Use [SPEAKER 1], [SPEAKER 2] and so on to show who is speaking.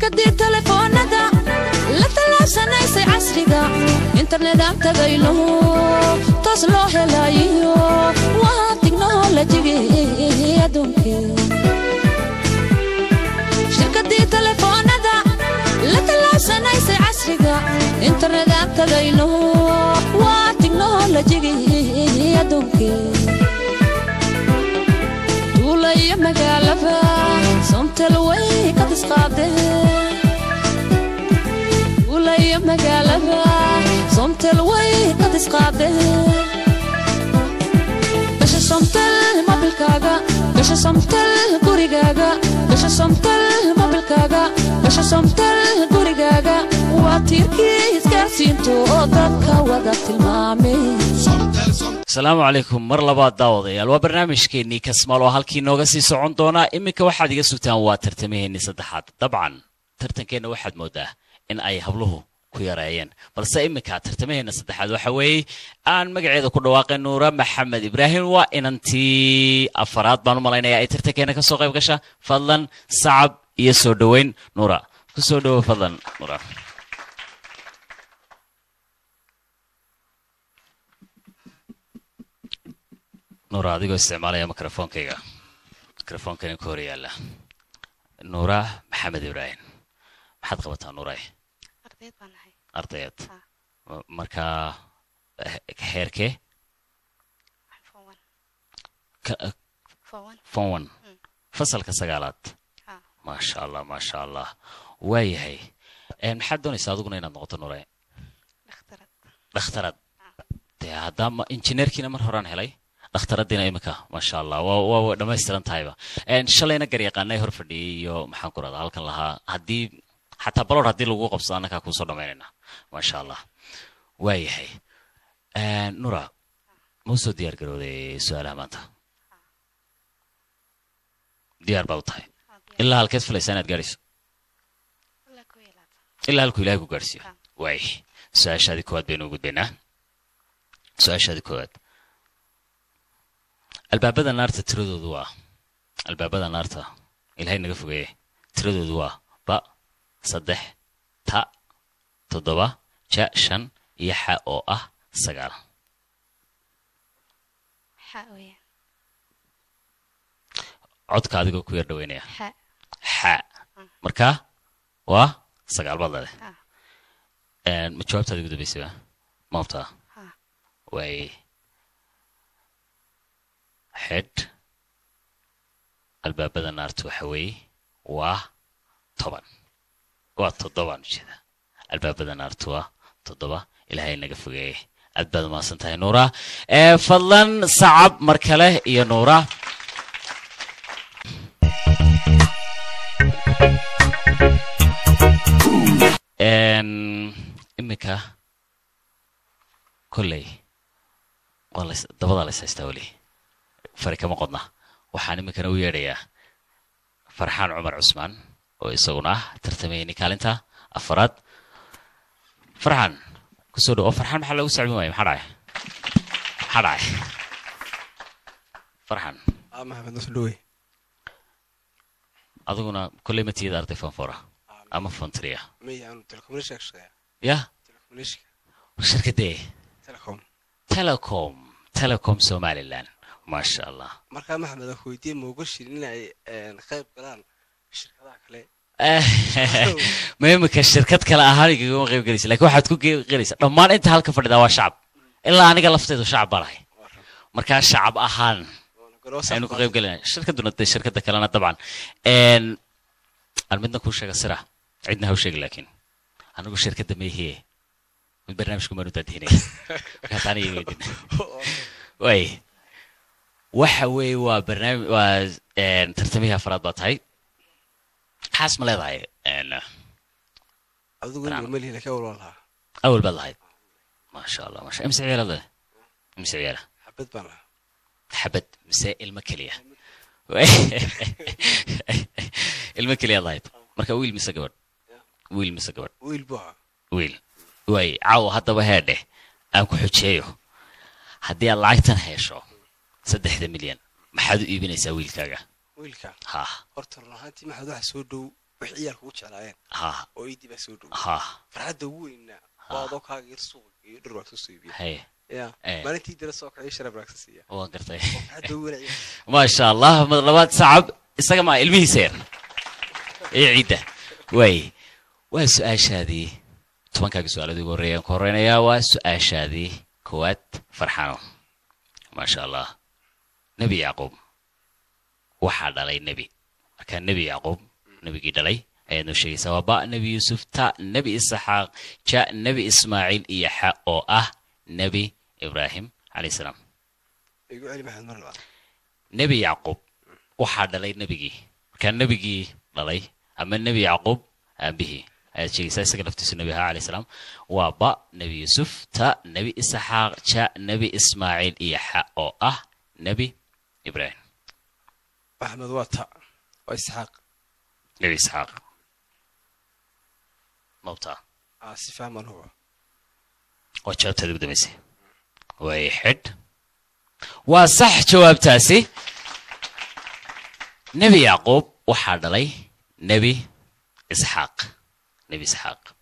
[SPEAKER 1] shirkadii telefoonada la talaabsanaysay casriga internet aan tagayno taas loo helayo waa tiknoolajigi adduunka shirkadii telefoonada la talaabsanaysay casriga internet aan tagayno waa tiknoolajigi adduunka duulaya magaalada somtel way ka tisqaadeen duulaya magaalada somtel way ka tisqaadeen gasha somtel mobilkaaga gasha somtel gurigaaga gasha somtel mobilkaaga gasha somtel gurigaaga waa tiirkii isgaarsiinta oo dadka wada tilmaamay السلام عليكم مرلبا داوديال waa barnaamijkeeni kasmaal oo halkii nooga sii socon doona iminka waxaad iga sugtaan waa tartamaheenni saddexaad dabcan tartankeena waxaad moodaa in ay habluhu ku yareeyeen balse iminka tartamaheenna saddexaad waxa weeye aan magaceeda ku dhawaaqay Nuura Maxamed Ibrahim waa inantii afaraad baan u malaynayaa ay tartankeena ka soo qayb gasha fadlan sacab iyo soo dhaweyn Nuura ku soo dhawo fadlan Nuura نورا adigo isticmaalaya mikrofonkayga mikrofonkani ku horyaala Nuura Maxamed Ibrahim maxaad qabataa Nuura
[SPEAKER 2] ardayd baan ahay
[SPEAKER 1] ardayd marka heerkee فون fasalka sagaalaad ma sha Allah waayahay maxaad doonaysaa adiguna inaad noqoto Nuura dhakhtarad hadama injineerkiina mar horaan helay dhakhtaradina imika ma sha Allah waa dhameystiran tahayba shalayna garyaqaanay hor fadhiyay iyo maxaan ku radaa halkan lahaa hadii xataa baloor hadii lagu qabsado anaka ku soo dhameynayna ma sha Allah waayahay Nuura muusoo diyaar garowday su'aalaha maanta diyaar baa u tahay ilaa halkeed filaysaa inaad gaarayso ilaa halkuu ilaahay ku gaarsiiyo waay su'aashaadii koowaad baynu gudbaynaa su'aashaadii koowaad albaabada naarta tiradoodu waa albaabada naarta ilaahay naga fogeeyay tiradoodu waa ba 3 ta 7 ja 5 iyo xa oo ah 9
[SPEAKER 2] xa weeye
[SPEAKER 1] codka adiga ku yar dhaweynaya xa marka waa 9 badale ma jawaabtaada ugu dambeysay maafta way head albaabada naarta waxa weeye waa 10 waa 7 jida albaabada naarta waa 7 ilaahay naga fogeeyay aad baad ma santahay Nuura fadlan sacab mar kale iyo Nuura imika kolley wala dabada la haystaa wali فريق مقدنا وحنا ممكن ويريا فرحان عمر عثمان ويسوونه ترتميني كالنتا أفراد فرحان كسودو فرحان محل وسع الماي حراي فرحان
[SPEAKER 3] محمد نسلوي
[SPEAKER 1] أظن كل ما تيجي أرتي فنفورة أما فنتريا
[SPEAKER 3] مي أنا تلكمنيشك شيء
[SPEAKER 1] يا
[SPEAKER 3] تلكمنيشك
[SPEAKER 1] شركة دي تلكوم سومالي لان ما شاء الله
[SPEAKER 3] marka maxamed akhooytii ma uga shirinay qayb galaan shirkadaha kale
[SPEAKER 1] ما shirkad kale ahaan iga qayb galaysa laakiin waxaad ku qeyraysaa dhammaan inta halka fadhida waa shacab ilaa aniga lafteedu shacab barahay marka shacab ahaan aynu ku qayb galayna shirkaduna shirkada kalena dabcan midna ku sheega sira cidna ha sheeg laakiin anigu shirkada ma yahay mid barnaamijku ma nutaadinay ka taani weydin way waxa weey waa barnaamij waa tartamiha afraad baa tahay xaas ma leedahay
[SPEAKER 3] adigu ma leeyahay ka walaalha
[SPEAKER 1] awal baa lahayd ma sha Allah ma sha imsi ciyaarada imsi ciyaara
[SPEAKER 3] xabad baan
[SPEAKER 1] xabad mise ilma kaliya ilma kaliya lahayd marka wiil mise gabadh
[SPEAKER 3] wiil baa
[SPEAKER 1] wiil way caaw hadaba heedhe aan ku xujeeyo haddii aad lacagtan hesho 3 milyan maxaad u iibinaysaa wiilkaaga
[SPEAKER 3] wiilka
[SPEAKER 1] ha
[SPEAKER 3] horta runaantii maxaad wax soo dhow وحيا كوتش على
[SPEAKER 4] ها
[SPEAKER 3] ويدي بسودو
[SPEAKER 4] ها
[SPEAKER 3] فرحد وين بعضك هاجر سوق يدروا تصيبي
[SPEAKER 4] هي
[SPEAKER 3] يا ما أنت درسوك عيش رب ركسية
[SPEAKER 4] وقرتي
[SPEAKER 3] فرحد وين
[SPEAKER 4] ما شاء الله مطلبات صعب استقمع الميسير عيدة وي والسؤال هذه طبعا كاك سؤال دي قرية كورينا يا والسؤال هذه كوات فرحانو ما شاء الله نبي يعقوب وحد علي النبي كان نبي يعقوب نبي قدلي أنه شيء سواء نبي يوسف تا نبي إسحاق جاء نبي إسماعيل إيحاء أو نبي إبراهيم عليه السلام
[SPEAKER 3] يقول علي محمد مرة
[SPEAKER 4] نبي يعقوب وحد علي نبي كان نبي علي أما النبي يعقوب به شيء سيسقط في النبي عليه السلام وبا نبي يوسف تا نبي إسحاق جاء نبي إسماعيل إيحاء أو نبي إبراهيم
[SPEAKER 3] أحمد واتا وإسحاق
[SPEAKER 4] نبي إسحاق موتا
[SPEAKER 3] صفة من هو
[SPEAKER 4] وجواب تدب دمسي واحد وصح جواب تاسي نبي يعقوب وحد علي نبي إسحاق نبي إسحاق